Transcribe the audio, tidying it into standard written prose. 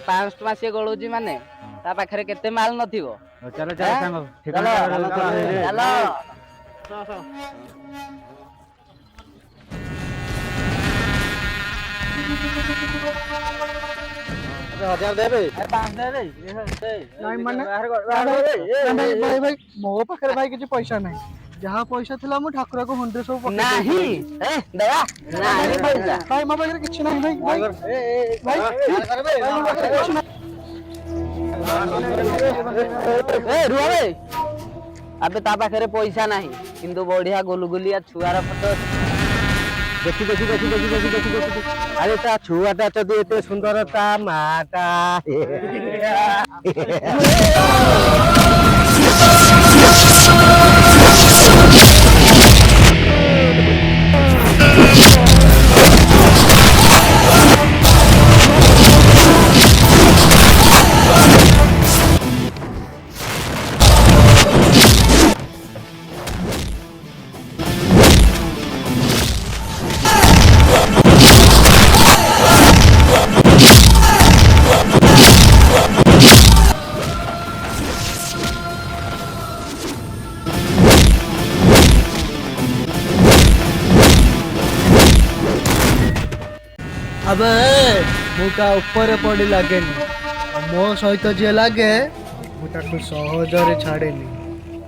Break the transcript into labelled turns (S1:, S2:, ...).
S1: 500 ଟଙ୍କା ସିଏ ଗଳୁଛି ମାନେ ତା ପାଖରେ କେତେ ମାଲ ନଥିବ।
S2: ଚାଲ ଚାଲ ସାଙ୍ଗ
S1: ଚାଲ।
S3: ଭାଇ ମୋ ପାଖରେ ଭାଇ କିଛି ପଇସା ନାହିଁ। ଯାହା ପଇସା ଥିଲା ମୁଁ ଠାକୁରକୁ ହୁଣ୍ଡିରେ ସବୁ
S1: ନାହିଁ ପଇସା
S3: ଭାଇ ମୋ ପାଖରେ କିଛି ନାହିଁ ଭାଇ ଭାଇ
S1: ରୁହ ଭାଇ। ଆବେ ତା ପାଖରେ ପଇସା ନାହିଁ କିନ୍ତୁ ବଢିଆ ଗୁଲଗୁଲିଆ ଛୁଆର ଫଟୋ ଅଛି।
S2: ଦେଖି ଆରେ ତା ଛୁଆଟା ଯଦି ଏତେ ସୁନ୍ଦର ତା ମାଟା
S3: ଆବେ ମୁଁ କା ଉପରେ ପଡି ଲାଗେନି। ମୋ ସହିତ ଯିଏ ଲାଗେ ମୁଁ ତାକୁ ସହଜରେ ଛାଡେନି।